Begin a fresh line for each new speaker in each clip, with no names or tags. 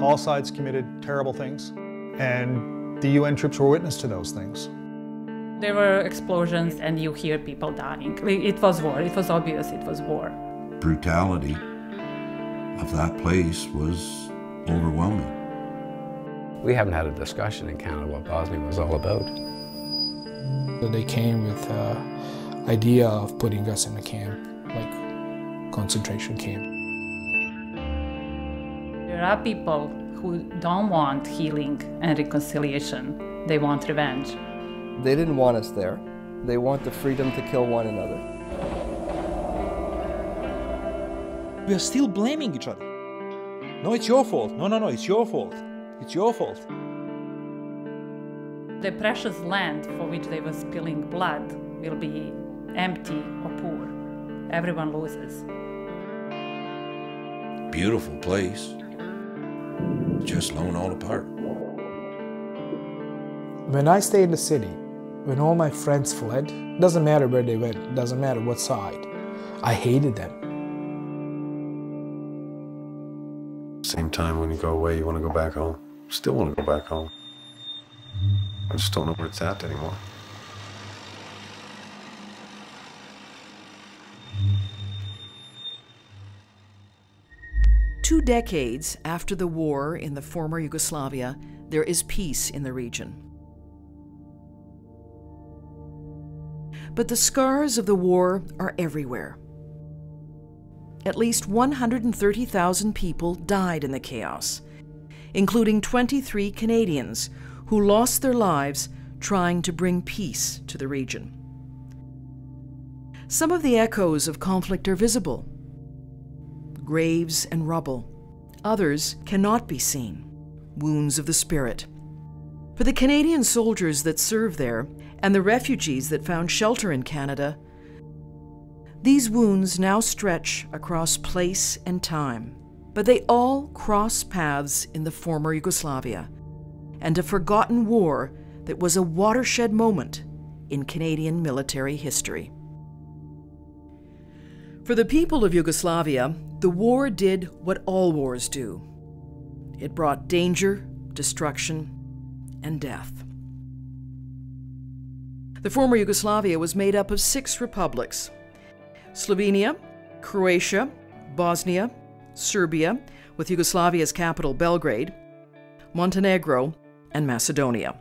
All sides committed terrible things, and the UN troops were witness to those things.
There were explosions and you hear people dying. It was war, it was obvious it was war.
Brutality of that place was overwhelming.
We haven't had a discussion in Canada what Bosnia was all about.
They came with the idea of putting us in a camp, like concentration camp.
There are people who don't want healing and reconciliation. They want revenge.
They didn't want us there. They want the freedom to kill one another.
We are still blaming each other. No, it's your fault. No, it's your fault. It's your fault.
The precious land for which they were spilling blood will be empty or poor. Everyone loses.
Beautiful place, just blown all apart.
When I stayed in the city, when all my friends fled, doesn't matter where they went, doesn't matter what side, I hated them.
Same time when you go away, you want to go back home. Still want to go back home. I just don't know where it's at anymore.
Two decades after the war in the former Yugoslavia, there is peace in the region. But the scars of the war are everywhere. At least 130,000 people died in the chaos, including 23 Canadians who lost their lives trying to bring peace to the region. Some of the echoes of conflict are visible: graves and rubble. Others cannot be seen: wounds of the spirit. For the Canadian soldiers that served there and the refugees that found shelter in Canada, these wounds now stretch across place and time. But they all cross paths in the former Yugoslavia and a forgotten war that was a watershed moment in Canadian military history. For the people of Yugoslavia, the war did what all wars do. It brought danger, destruction, and death. The former Yugoslavia was made up of 6 republics: Slovenia, Croatia, Bosnia, Serbia, with Yugoslavia's capital Belgrade, Montenegro, and Macedonia.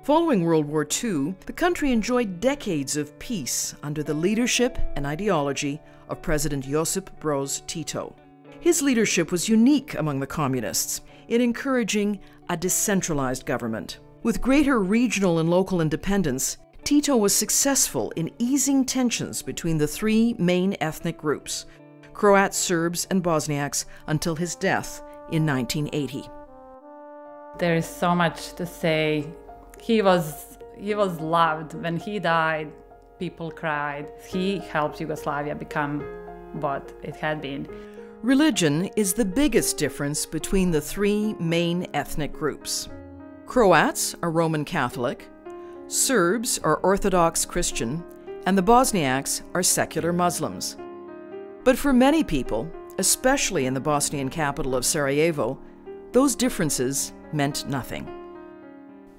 Following World War II, the country enjoyed decades of peace under the leadership and ideology of President Josip Broz Tito. His leadership was unique among the communists in encouraging a decentralized government. With greater regional and local independence, Tito was successful in easing tensions between the 3 main ethnic groups, Croats, Serbs, and Bosniaks, until his death in 1980.
There is so much to say. He was loved. When he died, people cried. He helped Yugoslavia become what it had been.
Religion is the biggest difference between the 3 main ethnic groups. Croats are Roman Catholic, Serbs are Orthodox Christian, and the Bosniaks are secular Muslims. But for many people, especially in the Bosnian capital of Sarajevo, those differences meant nothing.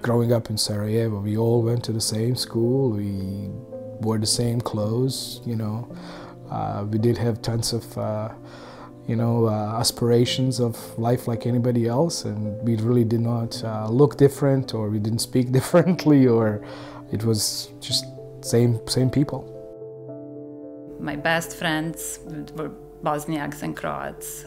Growing up in Sarajevo, we all went to the same school, we wore the same clothes, you know. We did have tons of, aspirations of life like anybody else, and we really did not look different, or we didn't speak differently, or it was just same people.
My best friends were Bosniaks and Croats.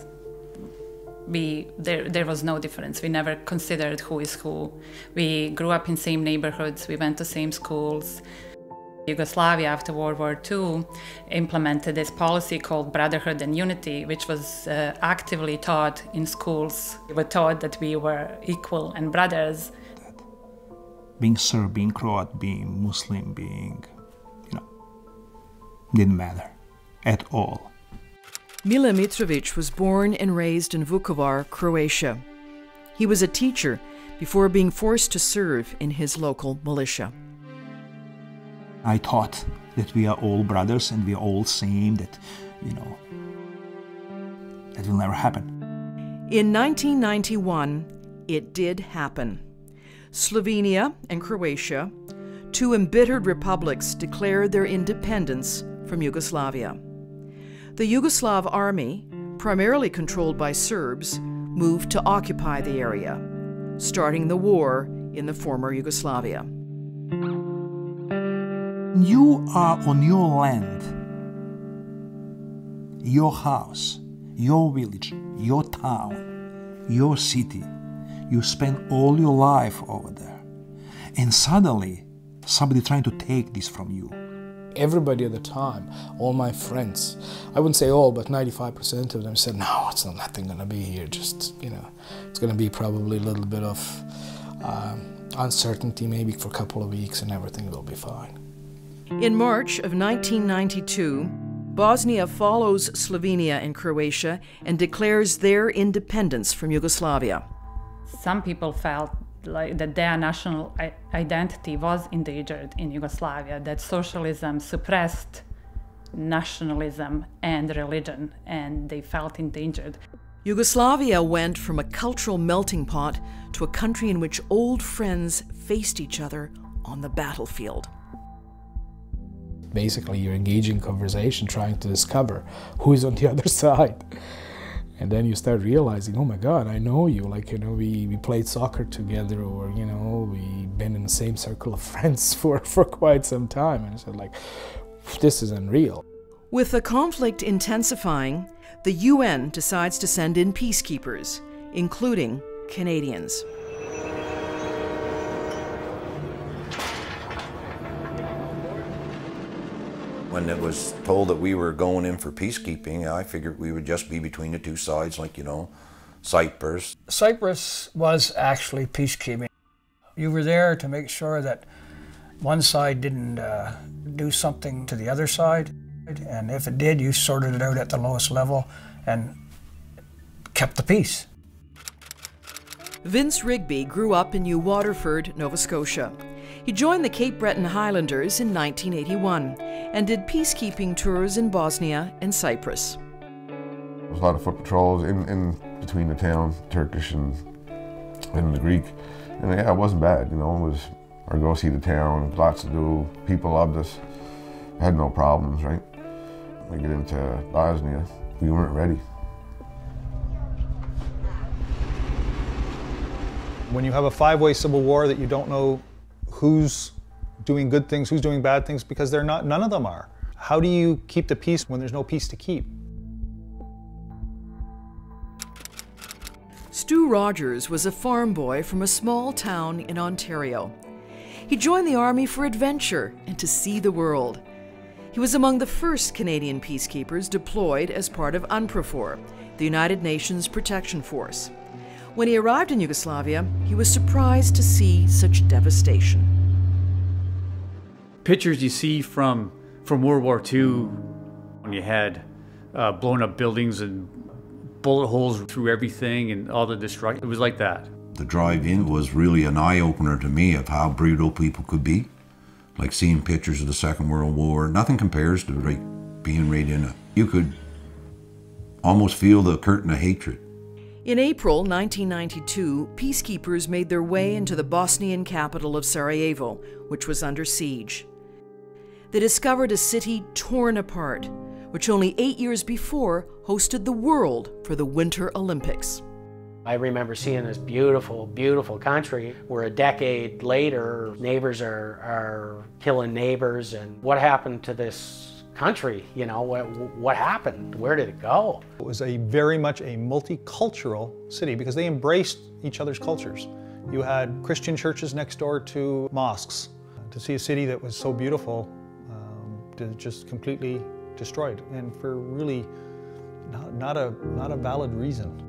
There was no difference. We never considered who is who. We grew up in same neighborhoods. We went to same schools. Yugoslavia, after World War II, implemented this policy called Brotherhood and Unity, which was actively taught in schools. We were taught that we were equal and brothers.
Being Serb, being Croat, being Muslim, being, didn't matter at all.
Mile Mitrovic was born and raised in Vukovar, Croatia. He was a teacher before being forced to serve in his local militia.
I thought that we are all brothers and we are all same, that, that will never happen.
In 1991, it did happen. Slovenia and Croatia, two embittered republics, declared their independence from Yugoslavia. The Yugoslav army, primarily controlled by Serbs, moved to occupy the area, starting the war in the former Yugoslavia.
You are on your land, your house, your village, your town, your city. You spend all your life over there. And suddenly, somebody trying to take this from you.
Everybody at the time, all my friends, I wouldn't say all, but 95% of them said, no, it's nothing gonna be here, just, you know, it's gonna be probably a little bit of uncertainty, maybe for a couple of weeks, and everything will be fine.
In March of 1992, Bosnia follows Slovenia and Croatia and declares their independence from Yugoslavia.
Some people felt like that their national identity was endangered in Yugoslavia, that socialism suppressed nationalism and religion, and they felt endangered.
Yugoslavia went from a cultural melting pot to a country in which old friends faced each other on the battlefield.
Basically, you're engaging in conversation, trying to discover who is on the other side. And then you start realizing, oh my God, I know you. Like, you know, we played soccer together, or, you know, we've been in the same circle of friends for quite some time. And I said, like, this is unreal.
With the conflict intensifying, the UN decides to send in peacekeepers, including Canadians.
When it was told that we were going in for peacekeeping, I figured we would just be between the two sides, like, you know, Cyprus.
Cyprus was actually peacekeeping. You were there to make sure that one side didn't do something to the other side, and if it did, you sorted it out at the lowest level and kept the peace.
Vince Rigby grew up in New Waterford, Nova Scotia. He joined the Cape Breton Highlanders in 1981 and did peacekeeping tours in Bosnia and Cyprus.
There was a lot of foot patrols in between the town, Turkish and the Greek. And yeah, it wasn't bad, you know, it was, or go see the town, lots to do, people loved us. Had no problems, right? We get into Bosnia, we weren't ready.
When you have a five-way civil war that you don't know who's doing good things, who's doing bad things, because they're not, none of them are. How do you keep the peace when there's no peace to keep?
Stu Rogers was a farm boy from a small town in Ontario. He joined the army for adventure and to see the world. He was among the first Canadian peacekeepers deployed as part of UNPROFOR, the United Nations Protection Force. When he arrived in Yugoslavia, he was surprised to see such devastation.
Pictures you see from World War II, when you had blown up buildings and bullet holes through everything and all the destruction, it was like that.
The drive in was really an eye-opener to me of how brutal people could be. Like seeing pictures of the Second World War, nothing compares to being right in it. You could almost feel the curtain of hatred.
In April 1992, peacekeepers made their way into the Bosnian capital of Sarajevo, which was under siege. They discovered a city torn apart, which only 8 years before hosted the world for the Winter Olympics.
I remember seeing this beautiful, beautiful country where a decade later, neighbors are killing neighbors. And what happened to this country? You know, what happened? Where did it go?
It was very much a multicultural city because they embraced each other's cultures. You had Christian churches next door to mosques. To see a city that was so beautiful, just completely destroyed, and for really not a valid reason.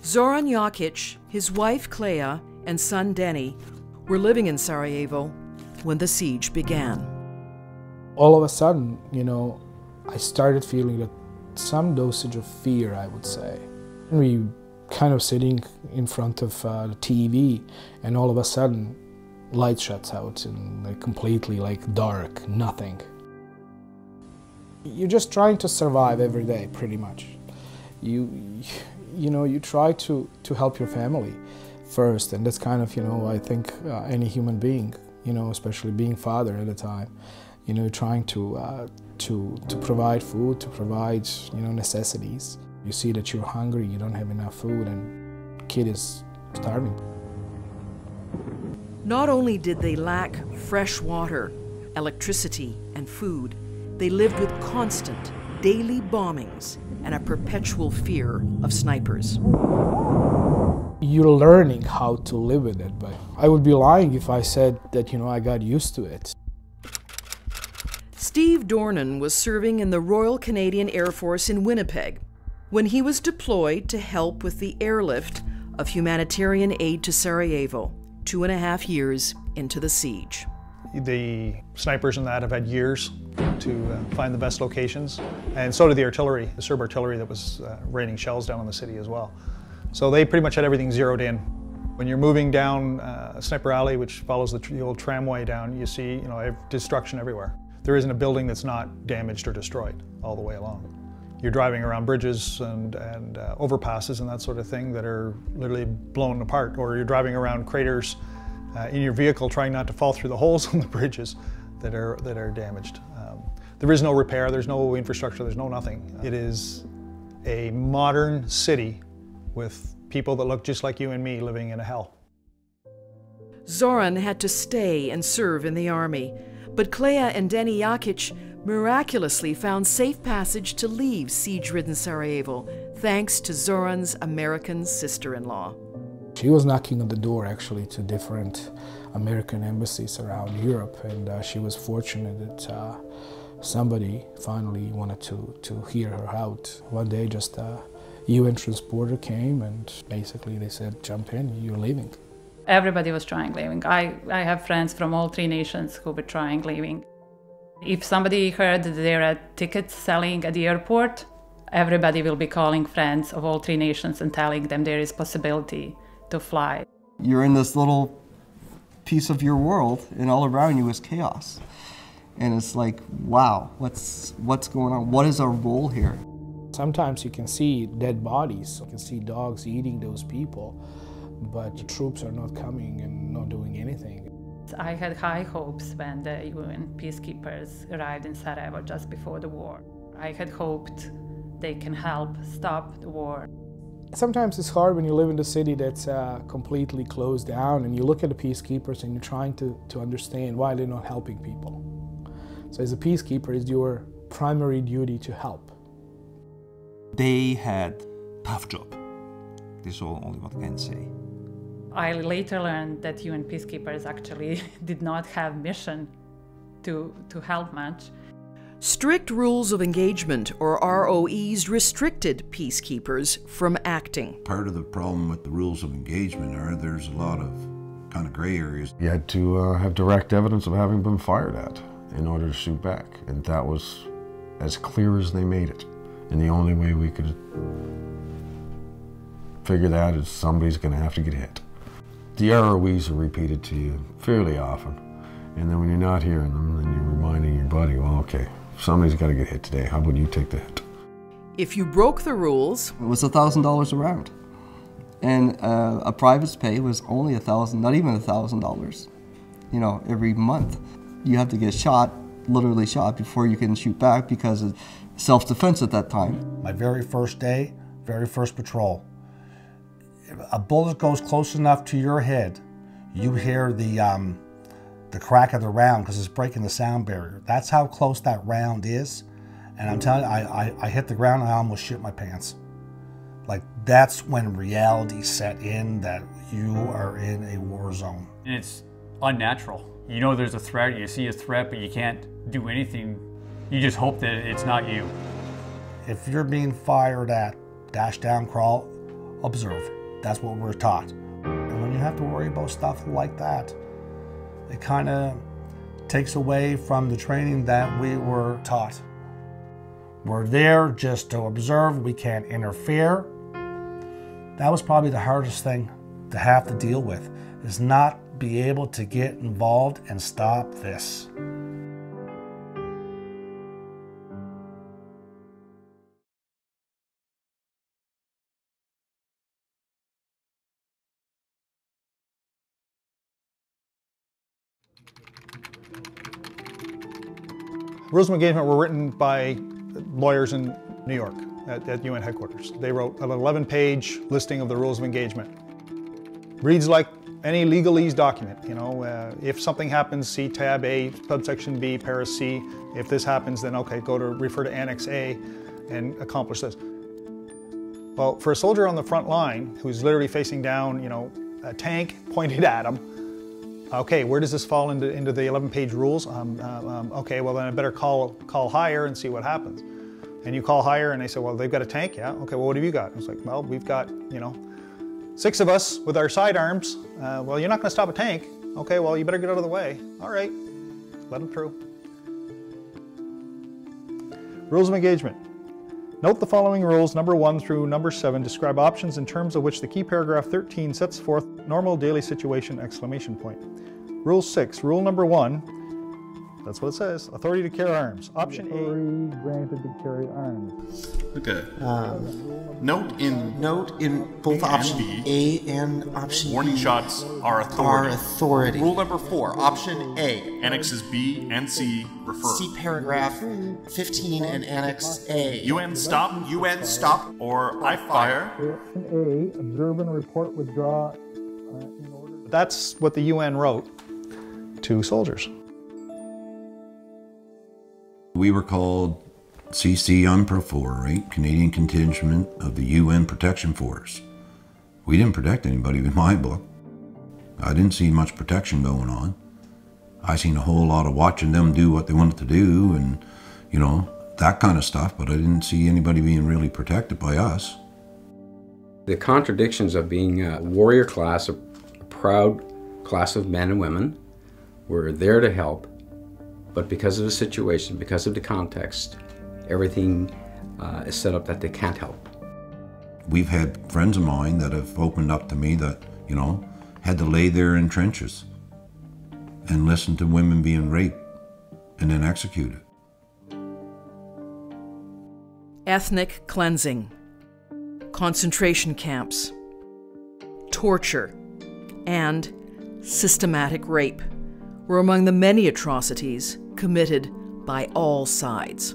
Zoran Jokic, his wife Klea, and son Denny were living in Sarajevo when the siege began.
All of a sudden, you know, I started feeling that some dosage of fear, I would say. We kind of sitting in front of the TV, and all of a sudden, light shuts out and like completely like dark, nothing. You're just trying to survive every day, pretty much. You you know, you try to help your family first, and that's kind of, you know, I think any human being, you know, especially being father at the time, you know, trying to provide food, to provide, you know, necessities. You see that you're hungry, you don't have enough food, and kid is starving.
Not only did they lack fresh water, electricity, and food, they lived with constant, daily bombings and a perpetual fear of snipers.
You're learning how to live with it, but I would be lying if I said that, you know, I got used to it.
Steve Dornan was serving in the Royal Canadian Air Force in Winnipeg when he was deployed to help with the airlift of humanitarian aid to Sarajevo, 2.5 years into the siege.
The snipers and that have had years to find the best locations, and so did the artillery, the Serb artillery that was raining shells down on the city as well. So they pretty much had everything zeroed in. When you're moving down Sniper Alley, which follows the old tramway down, you see, you know, destruction everywhere. There isn't a building that's not damaged or destroyed all the way along. You're driving around bridges and overpasses and that sort of thing that are literally blown apart, or you're driving around craters in your vehicle trying not to fall through the holes on the bridges that are damaged. There is no repair, there's no infrastructure, there's no nothing. It is a modern city with people that look just like you and me living in a hell.
Zoran had to stay and serve in the army, but Klea and Denny Jakic miraculously found safe passage to leave siege-ridden Sarajevo, thanks to Zoran's American sister-in-law.
She was knocking on the door, actually, to different American embassies around Europe, and she was fortunate that somebody finally wanted to hear her out. One day, just a UN transporter came, and basically they said, "Jump in, you're leaving."
Everybody was trying leaving. I have friends from all 3 nations who were trying leaving. If somebody heard that there are tickets selling at the airport, everybody will be calling friends of all 3 nations and telling them there is possibility to fly.
You're in this little piece of your world, and all around you is chaos. And it's like, wow, what's going on? What is our role here?
Sometimes you can see dead bodies, you can see dogs eating those people, but the troops are not coming and not doing anything.
I had high hopes when the UN peacekeepers arrived in Sarajevo just before the war. I had hoped they can help stop the war.
Sometimes it's hard when you live in a city that's completely closed down, and you look at the peacekeepers and you're trying to understand why they're not helping people. So as a peacekeeper, it's your primary duty to help.
They had tough job. This is only what I can say.
I later learned that UN peacekeepers actually did not have mission to help much.
Strict rules of engagement, or ROEs, restricted peacekeepers from acting.
Part of the problem with the rules of engagement are there's a lot of kind of gray areas.
You had to have direct evidence of having been fired at in order to shoot back, and that was as clear as they made it. And the only way we could figure that is somebody's going to have to get hit. The ROEs are repeated to you fairly often, and then when you're not hearing them, then you're reminding your buddy, well, okay, somebody's got to get hit today. How about you take the hit?
If you broke the rules,
it was $1,000 a round, and a private's pay was only $1,000, not even $1,000. You know, every month, you have to get shot, literally shot, before you can shoot back because of self-defense at that time.
My very first day, very first patrol. If a bullet goes close enough to your head, you hear the crack of the round because it's breaking the sound barrier. That's how close that round is. And I'm telling you, I hit the ground and I almost shit my pants. Like, that's when reality set in that you are in a war zone.
And it's unnatural. You know there's a threat, you see a threat, but you can't do anything. You just hope that it's not you.
If you're being fired at, dash down, crawl, observe. That's what we're taught. And when you have to worry about stuff like that, it kind of takes away from the training that we were taught. We're there just to observe, we can't interfere. That was probably the hardest thing to have to deal with, is not be able to get involved and stop this.
Rules of engagement were written by lawyers in New York at UN headquarters. They wrote an 11-page listing of the rules of engagement. Reads like any legalese document, you know, if something happens, see tab A, subsection B, para C. If this happens, then okay, refer to Annex A and accomplish this. Well, for a soldier on the front line who's literally facing down, you know, a tank pointed at him, okay, where does this fall into the 11-page rules? Okay, well then I better call higher and see what happens. And you call higher and they say, well, they've got a tank, yeah? Okay, well, what have you got? It's like, well, we've got, you know, 6 of us with our sidearms. Well, you're not gonna stop a tank. Okay, well, you better get out of the way. All right, let them through. Rules of engagement. Note the following rules, number 1 through number 7, describe options in terms of which the key paragraph 13 sets forth normal daily situation, exclamation point. Rule 6, rule number 1, that's what it says, authority to carry arms. Option A, granted to carry arms.
Okay. Note in both option A and option
warning
B
shots are authority. Rule number 4, option A, annexes B and C refer.
See paragraph 15 and annex A.
UN stop, or I fire.
Option A, observe and report, withdraw in order. That's what the UN wrote to soldiers.
We were called CC UNPRO-4, right? Canadian Contingent of the UN Protection Force. We didn't protect anybody with my book. I didn't see much protection going on. I seen a whole lot of watching them do what they wanted to do and, you know, that kind of stuff, but I didn't see anybody being really protected by us.
The contradictions of being a warrior class, a proud class of men and women, were there to help, but because of the situation, because of the context, everything is set up that they can't help.
We've had friends of mine that have opened up to me that, you know, had to lay there in trenches and listen to women being raped and then executed.
Ethnic cleansing, concentration camps, torture, and systematic rape were among the many atrocities committed by all sides.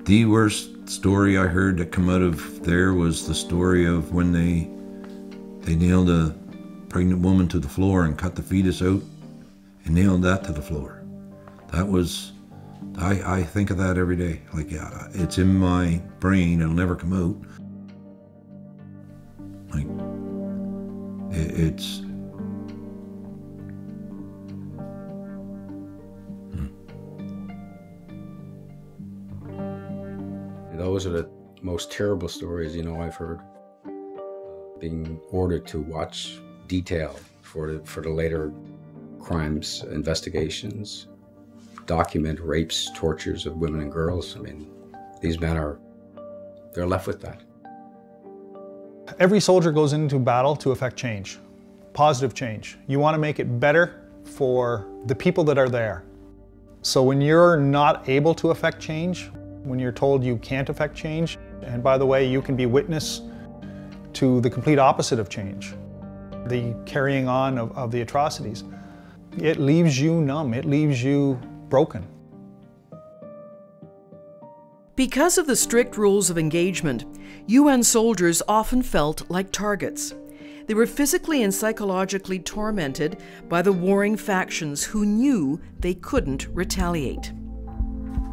The worst story I heard that come out of there was the story of when they nailed a pregnant woman to the floor and cut the fetus out and nailed that to the floor. That was, I think of that every day. Like, yeah, it's in my brain, it'll never come out. Like, it's...
Those are the most terrible stories, you know, I've heard. Being ordered to watch detail for the later crimes, investigations, document rapes, tortures of women and girls. I mean, these men they're left with that.
Every soldier goes into battle to effect change, positive change. You want to make it better for the people that are there. So when you're not able to effect change, when you're told you can't effect change, and by the way, you can be witness to the complete opposite of change, the carrying on of the atrocities, it leaves you numb, it leaves you broken.
Because of the strict rules of engagement, UN soldiers often felt like targets. They were physically and psychologically tormented by the warring factions who knew they couldn't retaliate.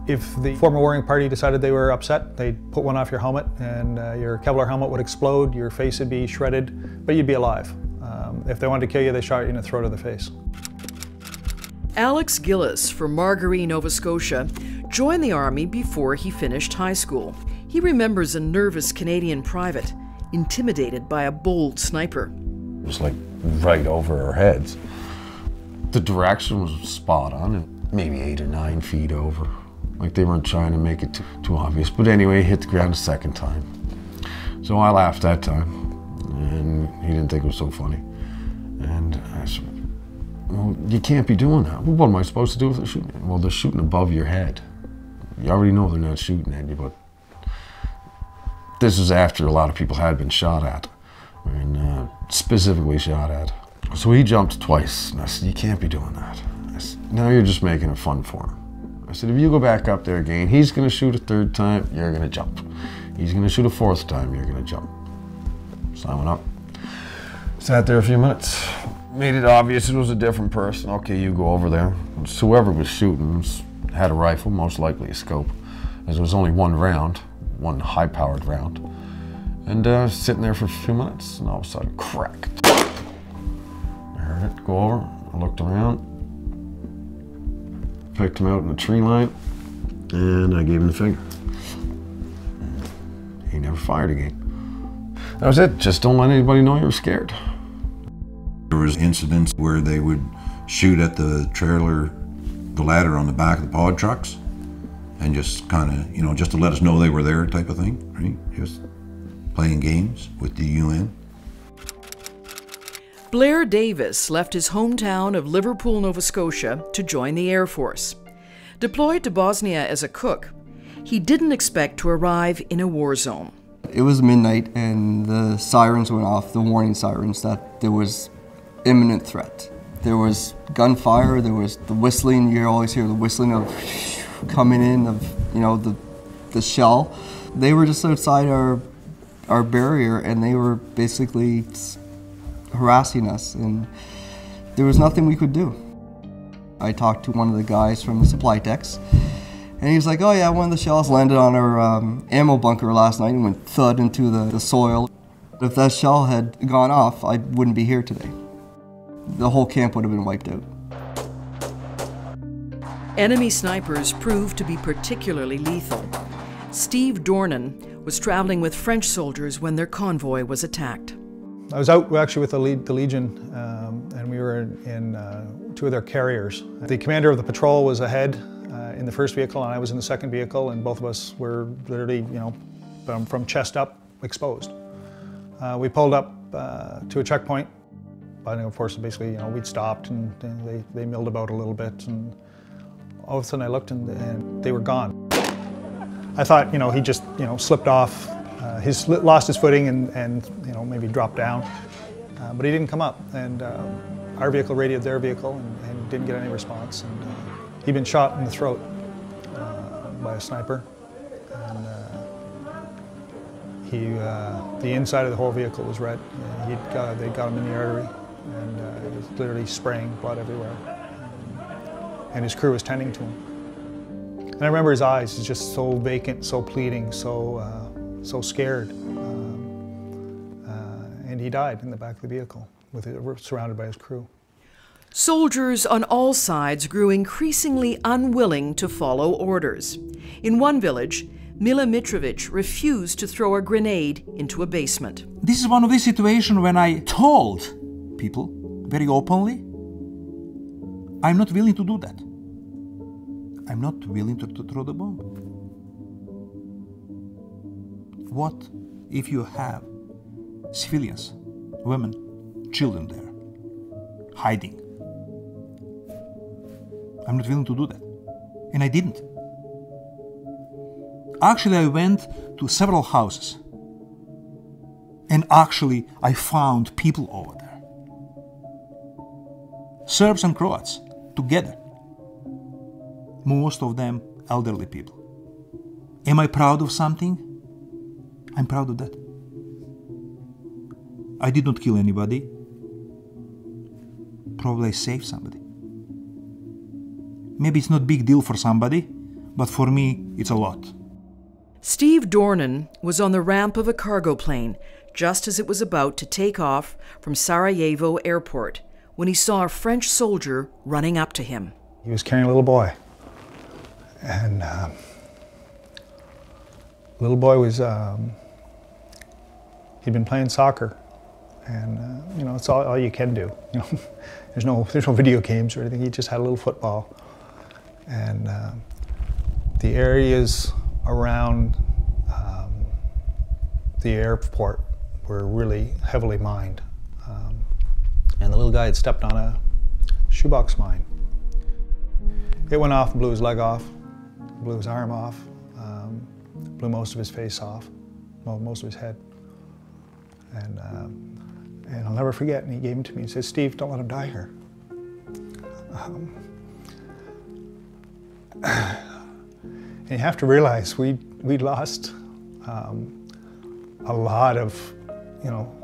If the former warring party decided they were upset, they'd put one off your helmet and your Kevlar helmet would explode, your face would be shredded, but you'd be alive. If they wanted to kill you, they shot you in the throat or the face.
Alex Gillis from Margaree, Nova Scotia, joined the Army before he finished high school. He remembers a nervous Canadian private, intimidated by a bold sniper.
It was like right over our heads. The direction was spot on, maybe 8 or 9 feet over. Like they weren't trying to make it too obvious. But anyway, he hit the ground a second time. So I laughed that time, and he didn't think it was so funny. And I said, well, you can't be doing that. Well, what am I supposed to do if they're shooting? Well, they're shooting above your head. You already know they're not shooting at you, but this is after a lot of people had been shot at, and specifically shot at. So he jumped twice, and I said, you can't be doing that. I said, now you're just making it fun for him. I said, if you go back up there again, he's going to shoot a third time, you're going to jump. He's going to shoot a fourth time, you're going to jump. So I went up, sat there a few minutes, made it obvious it was a different person. Okay, you go over there. So whoever was shooting had a rifle, most likely a scope, as there was only one round, one high-powered round. And sitting there for a few minutes, and all of a sudden, crack. I heard it go over, I looked around, picked him out in the tree line, and I gave him the finger. He never fired again. That was it. Just don't let anybody know you're scared.
There was incidents where they would shoot at the trailer, the ladder on the back of the pod trucks, and just kind of, you know, just to let us know they were there type of thing, right? Just playing games with the UN.
Blair Davis left his hometown of Liverpool, Nova Scotia to join the Air Force. Deployed to Bosnia as a cook, he didn't expect to arrive in a war zone.
It was midnight and the sirens went off, the warning sirens that there was imminent threat. There was gunfire, there was the whistling, you always hear the whistling of coming in of, you know, the shell. They were just outside our barrier and they were basically harassing us and there was nothing we could do. I talked to one of the guys from the supply decks and he was like, oh yeah, one of the shells landed on our ammo bunker last night and went thud into the soil. If that shell had gone off, I wouldn't be here today. The whole camp would have been wiped out.
Enemy snipers proved to be particularly lethal. Steve Dornan was traveling with French soldiers when their convoy was attacked.
I was out actually with the Legion and we were in two of their carriers. The commander of the patrol was ahead in the first vehicle and I was in the second vehicle and both of us were literally, you know, from chest up, exposed. We pulled up to a checkpoint, but of course basically, you know, we'd stopped and they milled about a little bit and all of a sudden I looked and they were gone. I thought, you know, he just, you know, slipped off, lost his footing and you know, maybe dropped down, but he didn't come up and our vehicle radioed their vehicle and didn't get any response. And he'd been shot in the throat by a sniper. And the inside of the whole vehicle was red. They got him in the artery and he was literally spraying blood everywhere. And his crew was tending to him. And I remember his eyes, he's just so vacant, so pleading, so scared. And he died in the back of the vehicle, surrounded by his crew.
Soldiers on all sides grew increasingly unwilling to follow orders. In one village, Mila Mitrovic refused to throw a grenade into a basement.
This is one of these situations when I told people very openly, I'm not willing to do that. I'm not willing to throw the bomb. What if you have civilians, women, children there, hiding? I'm not willing to do that. And I didn't. Actually, I went to several houses. And actually, I found people over there. Serbs and Croats, together. Most of them elderly people. Am I proud of something? I'm proud of that. I did not kill anybody. Probably I saved somebody. Maybe it's not a big deal for somebody, but for me, it's a lot.
Steve Dornan was on the ramp of a cargo plane just as it was about to take off from Sarajevo Airport when he saw a French soldier running up to him.
He was carrying a little boy. And little boy was, he'd been playing soccer. And, you know, it's all you can do. You know, there's no video games or anything. He just had a little football. And the areas around the airport were really heavily mined. And the little guy had stepped on a shoebox mine. It went off and blew his leg off, blew his arm off, blew most of his face off, well, most of his head. And I'll never forget, and he gave him to me and said, Steve, don't let him die here. And you have to realize we lost a lot of,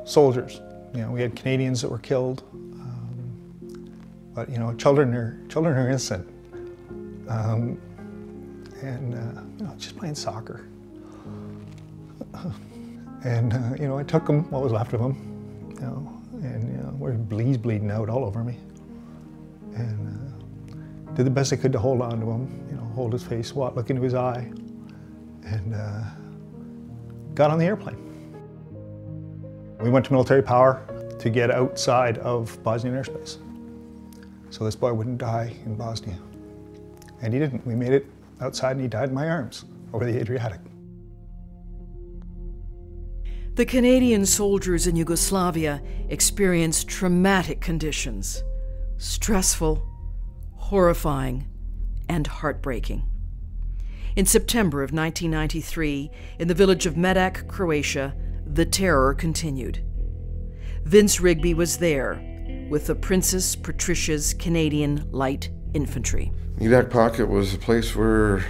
soldiers. We had Canadians that were killed, but children are innocent, and just playing soccer. And I took them, what was left of them, and where he's bleeding out all over me, and did the best I could to hold on to him, hold his face, look into his eye, and got on the airplane. We went to military power to get outside of Bosnian airspace, so this boy wouldn't die in Bosnia. And he didn't. We made it outside and he died in my arms over the Adriatic.
The Canadian soldiers in Yugoslavia experienced traumatic conditions, stressful, horrifying, and heartbreaking. In September of 1993, in the village of Medak, Croatia, the terror continued. Vince Rigby was there with the Princess Patricia's Canadian Light Infantry.
Medak Pocket was a place where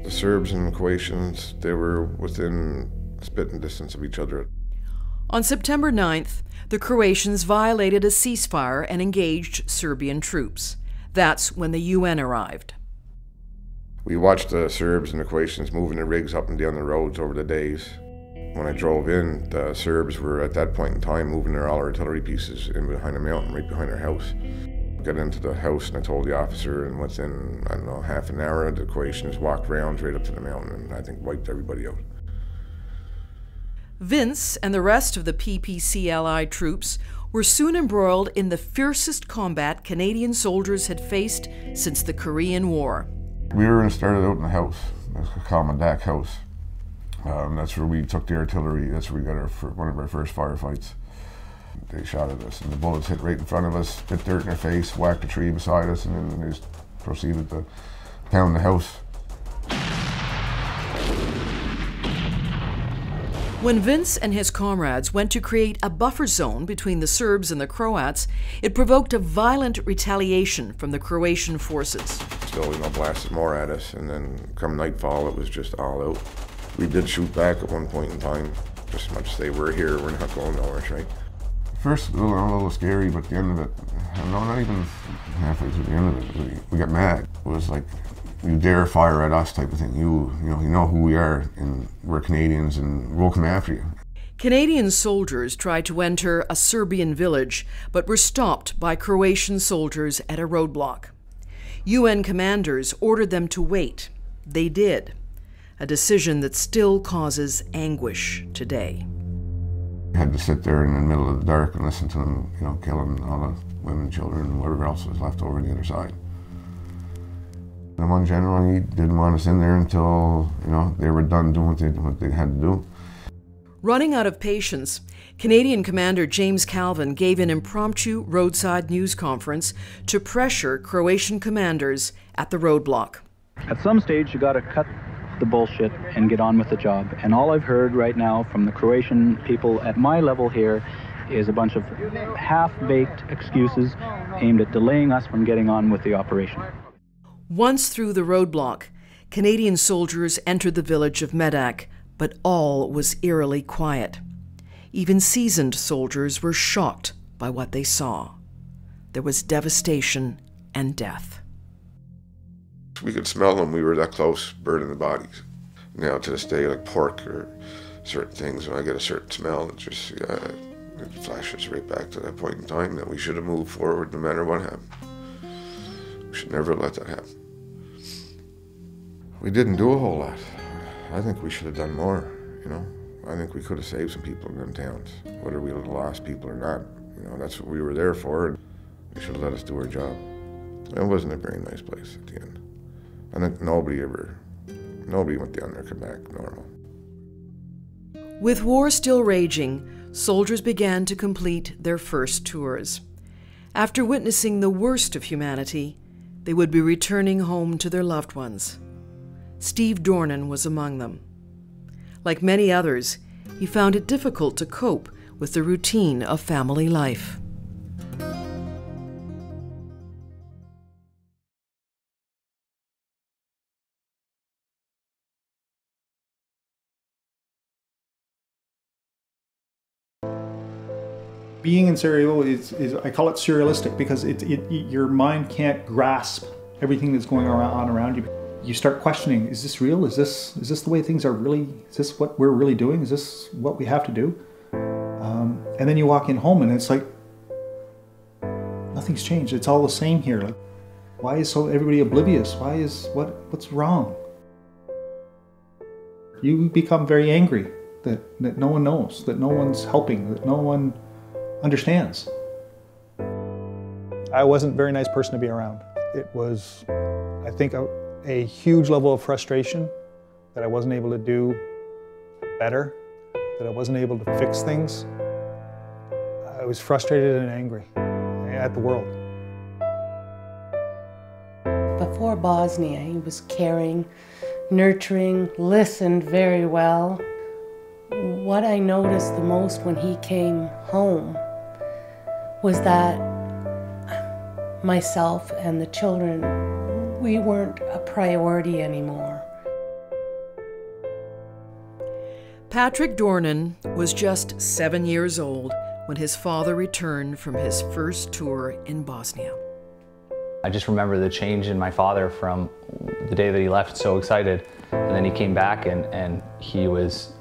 the Serbs and Croatians, they were within spitting distance of each other.
On September 9th, the Croatians violated a ceasefire and engaged Serbian troops. That's when the UN arrived.
We watched the Serbs and the Croatians moving their rigs up and down the roads over the days. When I drove in, the Serbs were at that point in time moving all our artillery pieces in behind a mountain, right behind our house. Got into the house and I told the officer, and within, I don't know, half an hour, the Croatians walked round right up to the mountain and I think wiped everybody out.
Vince and the rest of the PPC Allied troops were soon embroiled in the fiercest combat Canadian soldiers had faced since the Korean War.
We started out in the house, it's called Medak House. That's where we took the artillery, that's where we got one of our first firefights. They shot at us and the bullets hit right in front of us, hit dirt in our face, whacked a tree beside us, and then they just proceeded to pound the house.
When Vince and his comrades went to create a buffer zone between the Serbs and the Croats, it provoked a violent retaliation from the Croatian forces.
Still, blasted more at us, and then come nightfall, it was just all out. We did shoot back at one point in time, just as much as they were here, we're not going nowhere, right? First, a little scary, but at the end of it, no, not even halfway through the end of it, we got mad. It was like, you dare fire at us type of thing. You know who we are, and we're Canadians, and we'll come after you.
Canadian soldiers tried to enter a Serbian village, but were stopped by Croatian soldiers at a roadblock. UN commanders ordered them to wait. They did, a decision that still causes anguish today.
I had to sit there in the middle of the dark and listen to them, killing all the women, children, and whatever else was left over on the other side. The one general, he didn't want us in there until, they were done doing what they had to do.
Running out of patience, Canadian Commander James Calvin gave an impromptu roadside news conference to pressure Croatian commanders at the roadblock.
At some stage, you gotta cut the bullshit and get on with the job. And all I've heard right now from the Croatian people at my level here is a bunch of half-baked excuses aimed at delaying us from getting on with the operation.
Once through the roadblock, Canadian soldiers entered the village of Medak, but all was eerily quiet. Even seasoned soldiers were shocked by what they saw. There was devastation and death.
We could smell them. We were that close, burning the bodies. Now to this day, like pork or certain things, when I get a certain smell, it just it flashes right back to that point in time that we should have moved forward no matter what happened. We should never let that happen. We didn't do a whole lot. I think we should have done more, I think we could have saved some people in them towns, whether we would have lost people or not. That's what we were there for, and they should have let us do our job. It wasn't a very nice place at the end. I think nobody went down there and came back normal.
With war still raging, soldiers began to complete their first tours. After witnessing the worst of humanity, they would be returning home to their loved ones. Steve Dornan was among them. Like many others, he found it difficult to cope with the routine of family life.
Being in Sarajevo is I call it surrealistic because your mind can't grasp everything that's going on around you. You start questioning, is this real? Is this the way things are really, is this what we're really doing? Is this what we have to do? And then you walk in home and it's like, nothing's changed. It's all the same here. Like, why is everybody oblivious? What's wrong? You become very angry that no one knows, that no one's helping, that no one understands. I wasn't a very nice person to be around. It was, I think, a huge level of frustration that I wasn't able to do better, that I wasn't able to fix things. I was frustrated and angry at the world.
Before Bosnia, he was caring, nurturing, listened very well. What I noticed the most when he came home was that myself and the children, we weren't a priority anymore.
Patrick Dornan was just 7 years old when his father returned from his first tour in Bosnia.
I just remember the change in my father from the day that he left, so excited, and then he came back and he was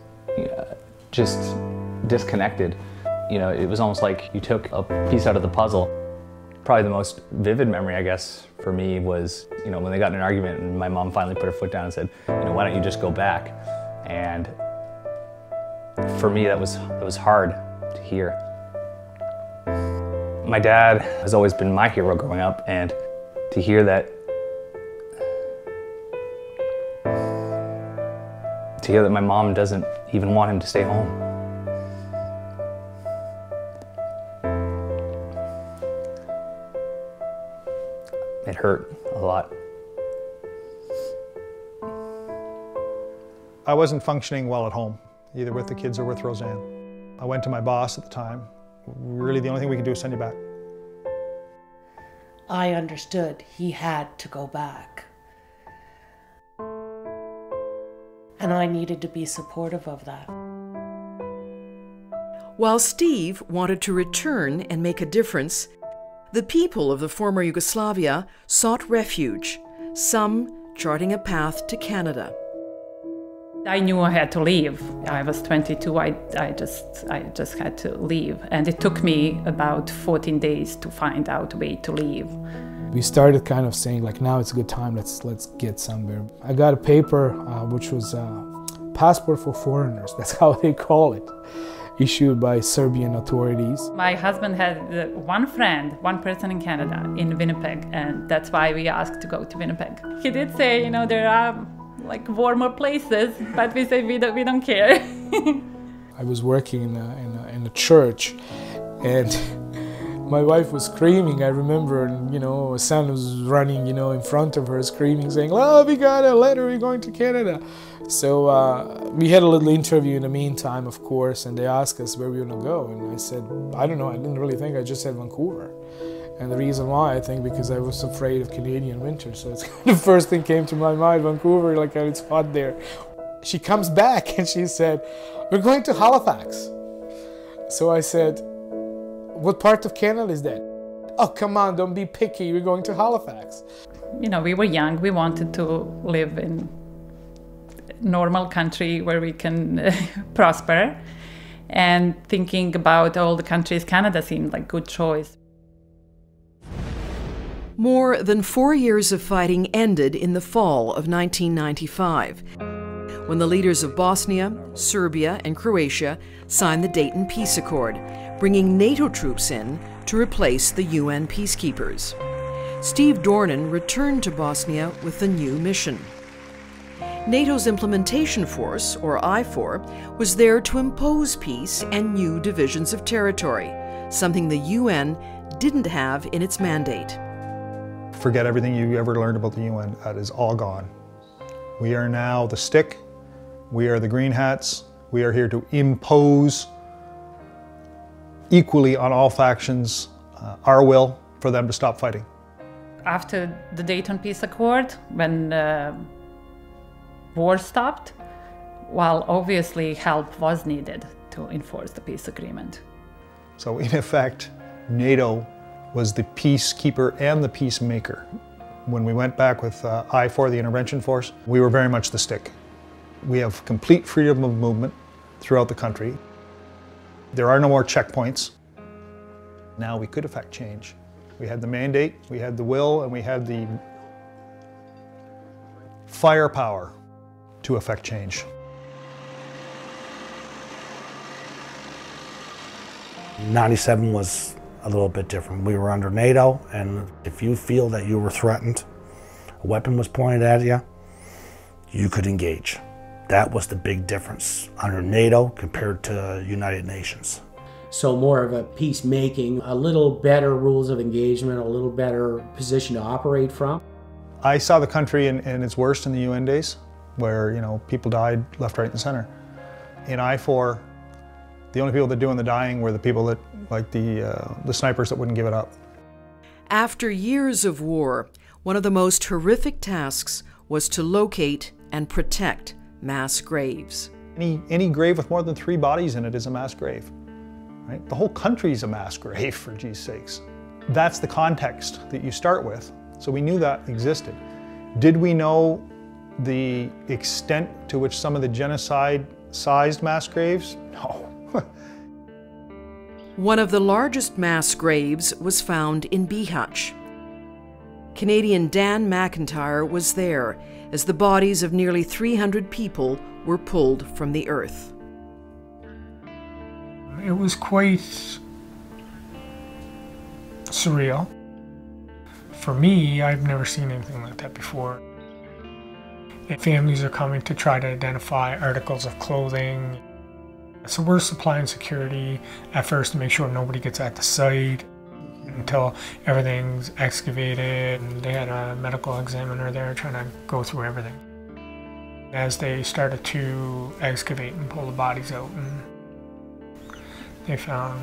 just disconnected. You know, it was almost like you took a piece out of the puzzle. Probably the most vivid memory, I guess, for me was, you know, when they got in an argument and my mom finally put her foot down and said, you know, why don't you just go back? And for me, that was hard to hear. My dad has always been my hero growing up, and to hear that, my mom doesn't even want him to stay home. It hurt a lot.
I wasn't functioning well at home, either with the kids or with Roseanne. I went to my boss at the time. Really, the only thing we could do is send you back.
I understood he had to go back. And I needed to be supportive of that.
While Steve wanted to return and make a difference, the people of the former Yugoslavia sought refuge, some charting a path to Canada.
I knew I had to leave. I was 22, I just had to leave. And it took me about 14 days to find out a way to leave.
We started kind of saying, like, now it's a good time, let's get somewhere. I got a paper, which was a passport for foreigners, that's how they call it, issued by Serbian authorities.
My husband had one friend, one person in Canada, in Winnipeg, and that's why we asked to go to Winnipeg. He did say, you know, there are like warmer places, but we said we don't care.
I was working in a church, and my wife was screaming, I remember, and, you know, a son was running, you know, in front of her, screaming, saying, oh, we got a letter, we're going to Canada. So we had a little interview in the meantime, of course, and they asked us where we were going to go, and I said, I don't know, I didn't really think, I just said Vancouver. And the reason why, I think, because I was afraid of Canadian winter, so it's the first thing came to my mind, Vancouver, like, it's hot there. She comes back and she said, we're going to Halifax. So I said, what part of Canada is that? Oh, come on, don't be picky, we're going to Halifax.
You know, we were young, we wanted to live in a normal country where we can prosper. And thinking about all the countries, Canada seemed like a good choice.
More than 4 years of fighting ended in the fall of 1995, when the leaders of Bosnia, Serbia, and Croatia signed the Dayton Peace Accord, bringing NATO troops in to replace the UN peacekeepers. Steve Dornan returned to Bosnia with a new mission. NATO's Implementation Force, or IFOR, was there to impose peace and new divisions of territory, something the UN didn't have in its mandate.
Forget everything you ever learned about the UN. That is all gone. We are now the stick. We are the green hats. We are here to impose equally on all factions our will for them to stop fighting.
After the Dayton Peace Accord, when war stopped, while obviously help was needed to enforce the peace agreement.
So in effect, NATO was the peacekeeper and the peacemaker. When we went back with I-4, the intervention force, we were very much the stick. We have complete freedom of movement throughout the country. There are no more checkpoints. Now we could affect change. We had the mandate, we had the will, and we had the firepower to affect change.
'97 was a little bit different. We were under NATO, and if you feel that you were threatened, a weapon was pointed at you, you could engage. That was the big difference under NATO compared to United Nations.
So more of a peacemaking, a little better rules of engagement, a little better position to operate from.
I saw the country in its worst in the UN days, where people died left, right, and center. In I-4, the only people that doing the dying were the people that, like the snipers that wouldn't give it up.
After years of war, one of the most horrific tasks was to locate and protect mass graves.
Any grave with more than 3 bodies in it is a mass grave. Right? The whole country's a mass grave, for geez sakes. That's the context that you start with. So we knew that existed. Did we know the extent to which some of the genocide-sized mass graves? No.
One of the largest mass graves was found in Bihać. Canadian Dan McIntyre was there as the bodies of nearly 300 people were pulled from the earth.
It was quite surreal. For me, I've never seen anything like that before. And families are coming to try to identify articles of clothing. So we're supplying security at first to make sure nobody gets at the site until everything's excavated, and they had a medical examiner there trying to go through everything. As they started to excavate and pull the bodies out, and they found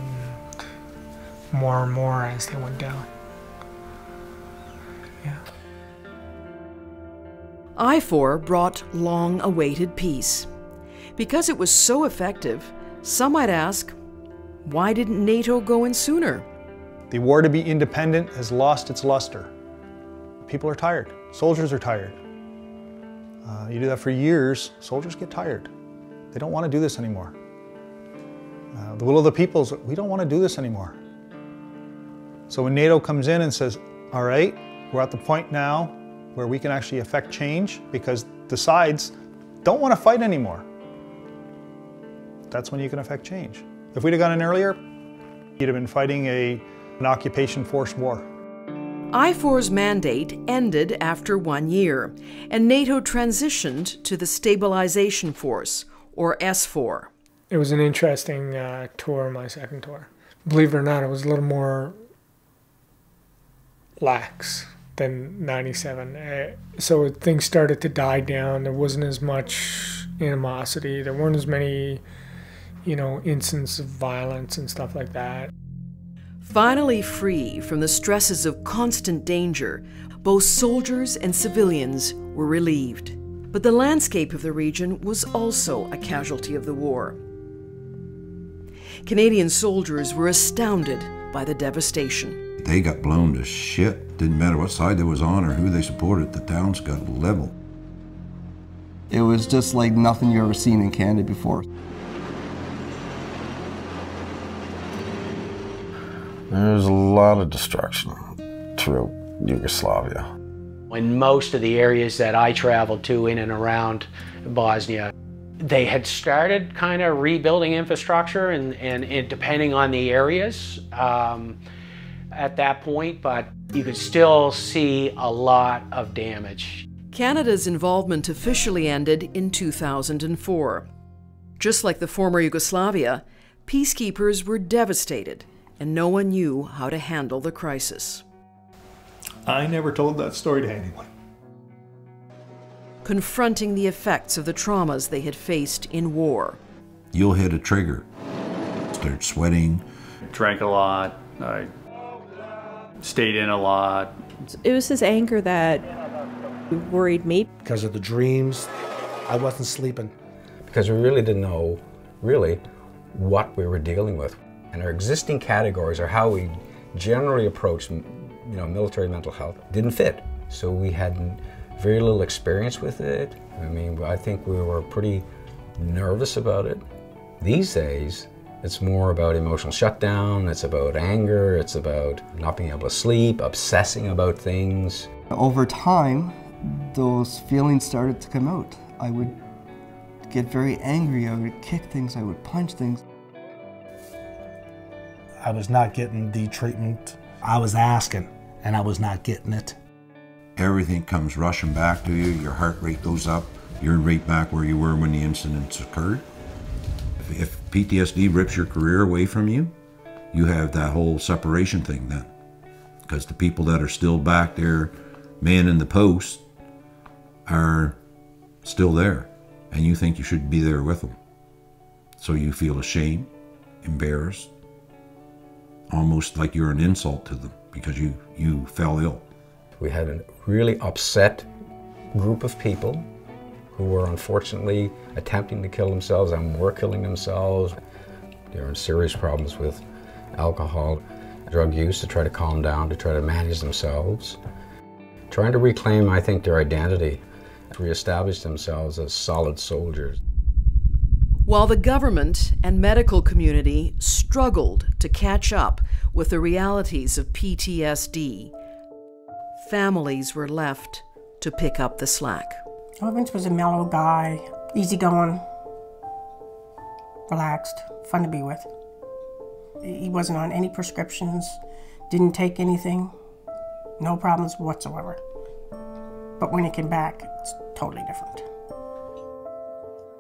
more and more as they went down. Yeah.
I-4 brought long-awaited peace. Because it was so effective, some might ask, why didn't NATO go in sooner?
The war to be independent has lost its luster. People are tired. Soldiers are tired. You do that for years, soldiers get tired. They don't want to do this anymore. The will of the people is, we don't want to do this anymore. So when NATO comes in and says, all right, we're at the point now where we can actually affect change because the sides don't want to fight anymore. That's when you can affect change. If we'd have gone in earlier, you'd have been fighting an occupation force war.
I-4's mandate ended after 1 year, and NATO transitioned to the Stabilization Force, or S4.
It was an interesting tour, my second tour. Believe it or not, it was a little more lax than 97. So things started to die down. There wasn't as much animosity. There weren't as many, instances of violence and stuff like that.
Finally free from the stresses of constant danger, both soldiers and civilians were relieved. But the landscape of the region was also a casualty of the war. Canadian soldiers were astounded by the devastation.
They got blown to shit. Didn't matter what side they was on or who they supported, the towns got leveled.
It was just like nothing you ever seen in Canada before.
There was a lot of destruction throughout Yugoslavia.
In most of the areas that I traveled to in and around Bosnia, they had started kind of rebuilding infrastructure and depending on the areas at that point, but you could still see a lot of damage.
Canada's involvement officially ended in 2004. Just like the former Yugoslavia, peacekeepers were devastated, and no one knew how to handle the crisis.
I never told that story to anyone.
Confronting the effects of the traumas they had faced in war.
You'll hit a trigger, start sweating.
Drank a lot, I stayed in a lot.
It was his anger that worried me.
Because of the dreams, I wasn't sleeping.
Because we really didn't know, what we were dealing with. And our existing categories are how we generally approach, military mental health didn't fit. So we had very little experience with it. I mean, I think we were pretty nervous about it. These days, it's more about emotional shutdown, it's about anger, it's about not being able to sleep, obsessing about things.
Over time, those feelings started to come out. I would get very angry, I would kick things, I would punch things.
I was not getting the treatment I was asking, and I was not getting it.
Everything comes rushing back to you, your heart rate goes up, you're right back where you were when the incidents occurred. If PTSD rips your career away from you, you have that whole separation thing then. Because the people that are still back there, man in the post, are still there. And you think you should be there with them. So you feel ashamed, embarrassed, almost like you're an insult to them because you fell ill.
We had a really upset group of people who were unfortunately attempting to kill themselves and were killing themselves. They were in serious problems with alcohol, drug use to try to calm down, to try to manage themselves. Trying to reclaim, I think, their identity, to reestablish themselves as solid soldiers.
While the government and medical community struggled to catch up with the realities of PTSD, families were left to pick up the slack.
Vince was a mellow guy, easygoing, relaxed, fun to be with. He wasn't on any prescriptions, didn't take anything, no problems whatsoever. But when he came back, it's totally different.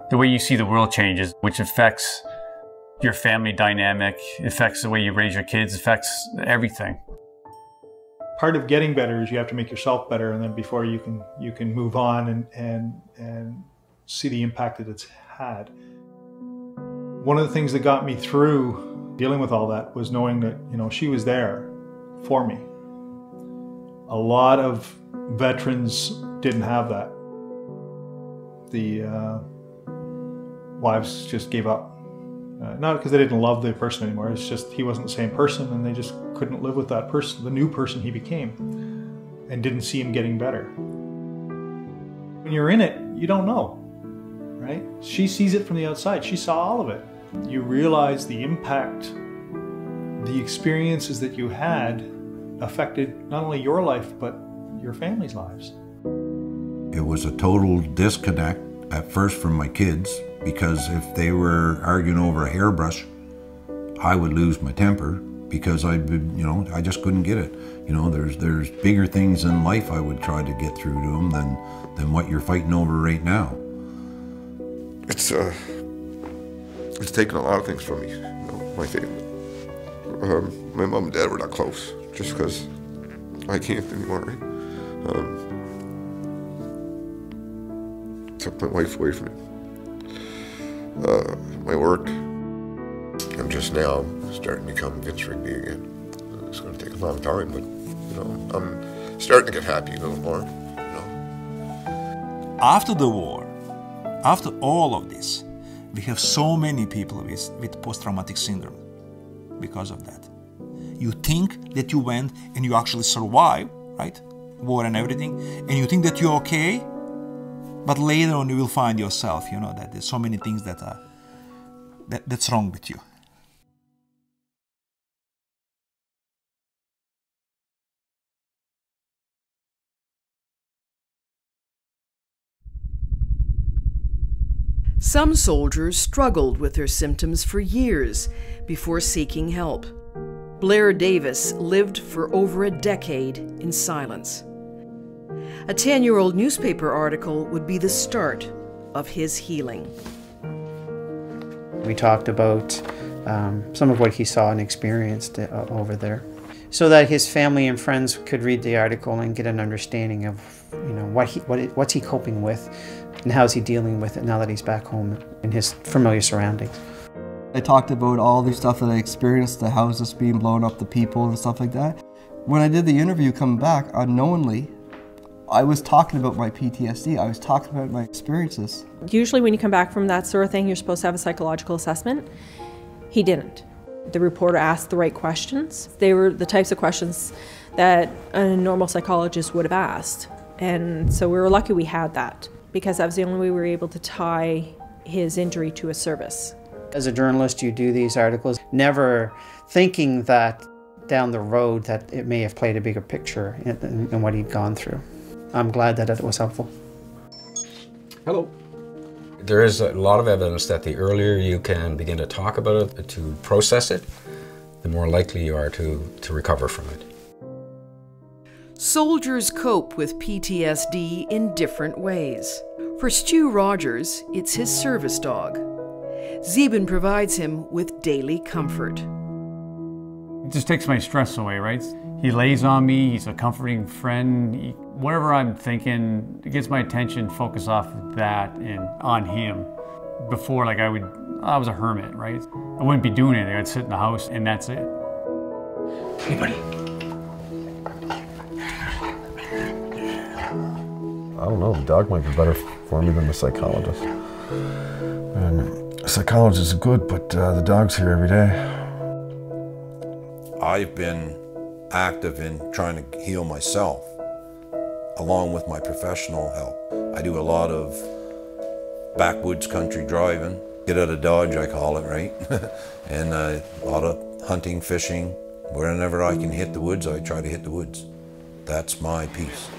The way you see the world changes, which affects your family dynamic, affects the way you raise your kids, affects everything.
Part of getting better is you have to make yourself better, and then before you can move on and see the impact that it's had. One of the things that got me through dealing with all that was knowing that, she was there for me. A lot of veterans didn't have that. The wives just gave up. Not because they didn't love the person anymore, it's just he wasn't the same person and they just couldn't live with that person, the new person he became, and didn't see him getting better. When you're in it, you don't know, right? She sees it from the outside, she saw all of it. You realize the impact, the experiences that you had affected not only your life, but your family's lives.
It was a total disconnect at first from my kids, because if they were arguing over a hairbrush, I would lose my temper because I just couldn't get it. There's bigger things in life I would try to get through to them than what you're fighting over right now.
It's taken a lot of things from me, my family. My mom and dad were not close just because I can't anymore, right? Took my wife away from me. My work. I'm just now starting to become Vince Rigby again. It's going to take a long time, but I'm starting to get happy a little more.
After the war, after all of this, we have so many people with post-traumatic syndrome because of that. You think that you went and you actually survived, right? War and everything, and you think that you're okay. But later on you will find yourself, that there's so many things that's wrong with you.
Some soldiers struggled with their symptoms for years before seeking help. Blair Davis lived for over a decade in silence. A 10-year-old newspaper article would be the start of his healing.
We talked about some of what he saw and experienced over there, so that his family and friends could read the article and get an understanding of, what's he coping with, and how's he dealing with it now that he's back home in his familiar surroundings.
I talked about all the stuff that I experienced, the houses being blown up, the people and stuff like that. When I did the interview coming back, unknowingly, I was talking about my PTSD. I was talking about my experiences.
Usually when you come back from that sort of thing, you're supposed to have a psychological assessment. He didn't. The reporter asked the right questions. They were the types of questions that a normal psychologist would have asked. And so we were lucky we had that, because that was the only way we were able to tie his injury to a service.
As a journalist, you do these articles, never thinking that down the road that it may have played a bigger picture in what he'd gone through. I'm glad that it was helpful.
Hello. There is a lot of evidence that the earlier you can begin to talk about it, to process it, the more likely you are to recover from it.
Soldiers cope with PTSD in different ways. For Stu Rogers, it's his service dog. Zeben provides him with daily comfort.
It just takes my stress away, right? He lays on me, he's a comforting friend. Whatever I'm thinking, it gets my attention focused off of that and on him. Before, like I was a hermit, right? I wouldn't be doing anything, I'd sit in the house and that's it.
Hey, buddy.
I don't know, the dog might be better for me than the psychologist. And the psychologist is good, but the dog's here every day.
I've been active in trying to heal myself, along with my professional help. I do a lot of backwoods country driving, get out of Dodge I call it, right? And a lot of hunting, fishing. Whenever I can hit the woods, I try to hit the woods. That's my piece.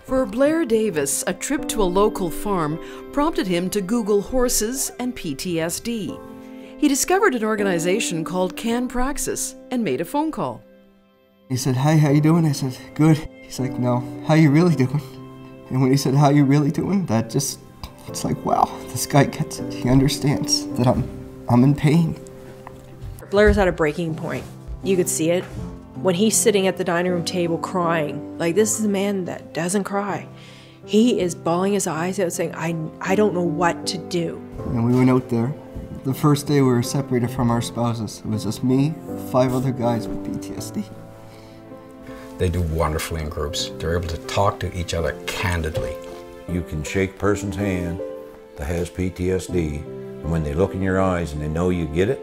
For Blair Davis, a trip to a local farm prompted him to Google horses and PTSD. He discovered an organization called Can Praxis and made a phone call.
He said, "Hi, how you doing?" I said, "Good." He's like, "No, how you really doing?" And when he said, "How you really doing?" that just, it's like, wow, this guy gets it. He understands that I'm in pain.
Blair's at a breaking point. You could see it. When he's sitting at the dining room table crying, like this is a man that doesn't cry. He is bawling his eyes out saying, I don't know what to do.
And we went out there. The first day we were separated from our spouses. It was just me, 5 other guys with PTSD.
They do wonderfully in groups. They're able to talk to each other candidly.
You can shake a person's hand that has PTSD, and when they look in your eyes and they know you get it,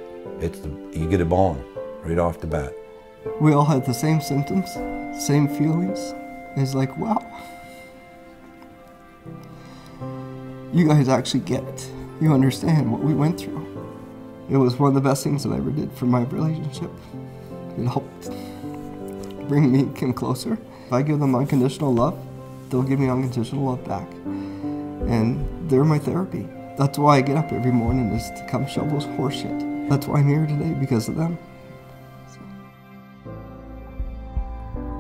you get a bond right off the bat.
We all had the same symptoms, same feelings. It's like, wow. You guys actually get it. You understand what we went through. It was one of the best things that I ever did for my relationship. It helped bring me and Kim closer. If I give them unconditional love, they'll give me unconditional love back. And they're my therapy. That's why I get up every morning, is to come shovel horse shit. That's why I'm here today, because of them.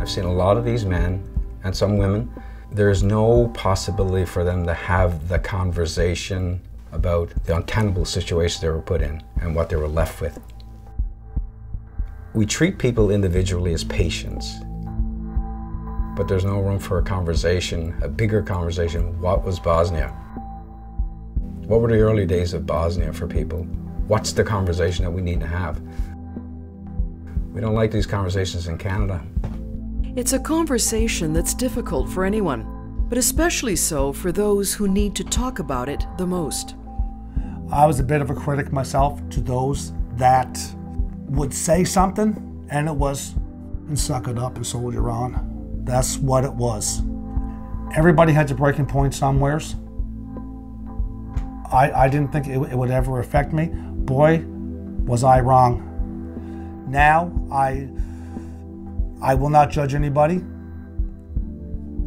I've seen a lot of these men and some women. There's no possibility for them to have the conversation about the untenable situation they were put in and what they were left with. We treat people individually as patients, but there's no room for a conversation, a bigger conversation. What was Bosnia? What were the early days of Bosnia for people? What's the conversation that we need to have? We don't like these conversations in Canada.
It's a conversation that's difficult for anyone, but especially so for those who need to talk about it the most.
I was a bit of a critic myself to those that would say something and it was, and suck it up and soldier on. That's what it was. Everybody has a breaking point somewheres. I didn't think it would ever affect me. Boy, was I wrong. Now, I will not judge anybody.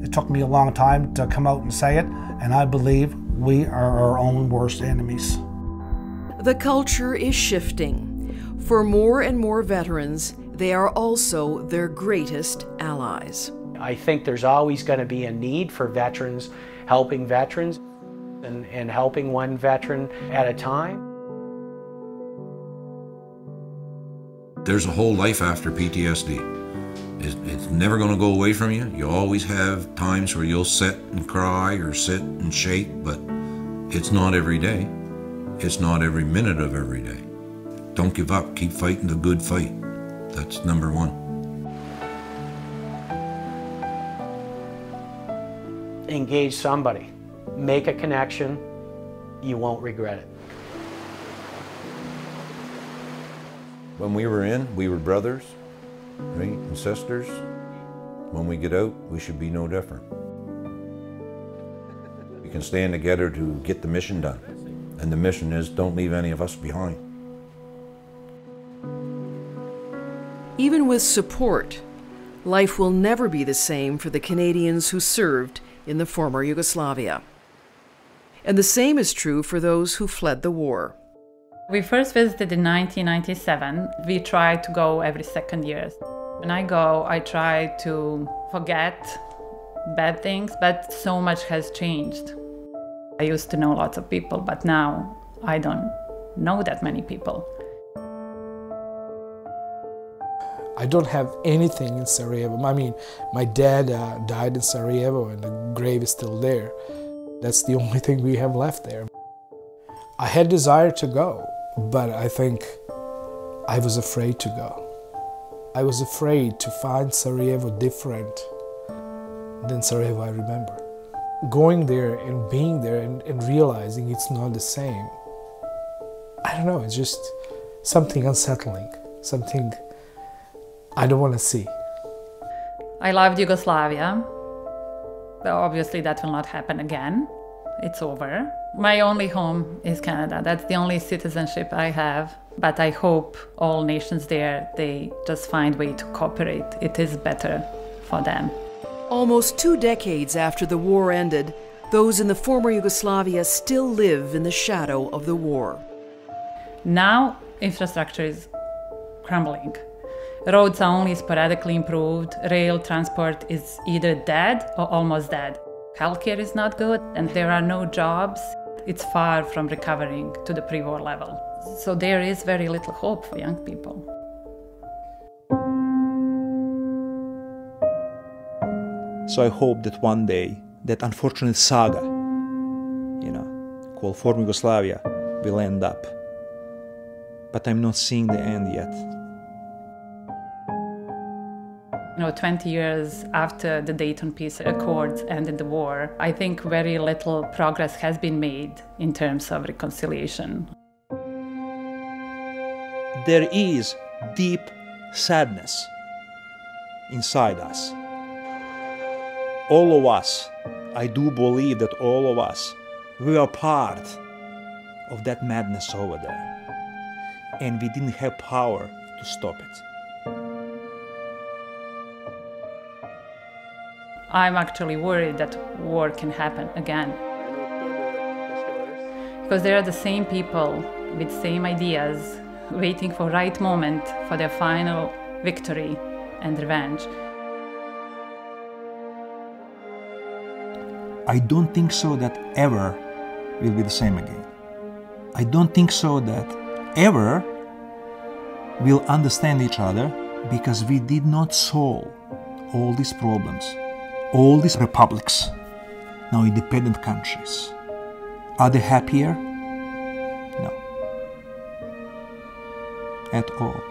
It took me a long time to come out and say it, and I believe we are our own worst enemies.
The culture is shifting. For more and more veterans, they are also their greatest allies.
I think there's always going to be a need for veterans helping veterans and helping one veteran at a time.
There's a whole life after PTSD. It's never going to go away from you. You always have times where you'll sit and cry or sit and shake, but it's not every day. It's not every minute of every day. Don't give up. Keep fighting the good fight. That's number one.
Engage somebody. Make a connection. You won't regret it.
When we were in, we were brothers, right, and sisters. When we get out, we should be no different. We can stand together to get the mission done. And the mission is, don't leave any of us behind.
Even with support, life will never be the same for the Canadians who served in the former Yugoslavia. And the same is true for those who fled the war.
We first visited in 1997. We try to go every second year. When I go, I try to forget bad things, but so much has changed. I used to know lots of people, but now I don't know that many people.
I don't have anything in Sarajevo. I mean, my dad died in Sarajevo and the grave is still there. That's the only thing we have left there. I had desire to go, but I think I was afraid to go. I was afraid to find Sarajevo different than Sarajevo I remember. Going there and being there and realizing it's not the same. I don't know, it's just something unsettling, something I don't want to see.
I loved Yugoslavia. But obviously that will not happen again. It's over. My only home is Canada. That's the only citizenship I have. But I hope all nations there, they just find a way to cooperate. It is better for them.
Almost 2 decades after the war ended, those in the former Yugoslavia still live in the shadow of the war.
Now, infrastructure is crumbling. Roads are only sporadically improved. Rail transport is either dead or almost dead. Healthcare is not good, and there are no jobs. It's far from recovering to the pre-war level. So there is very little hope for young people.
So I hope that one day that unfortunate saga, called former Yugoslavia, will end up. But I'm not seeing the end yet.
20 years after the Dayton Peace Accords ended the war, I think very little progress has been made in terms of reconciliation.
There is deep sadness inside us. All of us, I do believe that all of us, we are part of that madness over there. And we didn't have power to stop it.
I'm actually worried that war can happen again. Because there are the same people with same ideas waiting for the right moment for their final victory and revenge.
I don't think so that ever will be the same again. I don't think so that ever we'll understand each other because we did not solve all these problems. All these republics, now independent countries, are they happier? No. At all.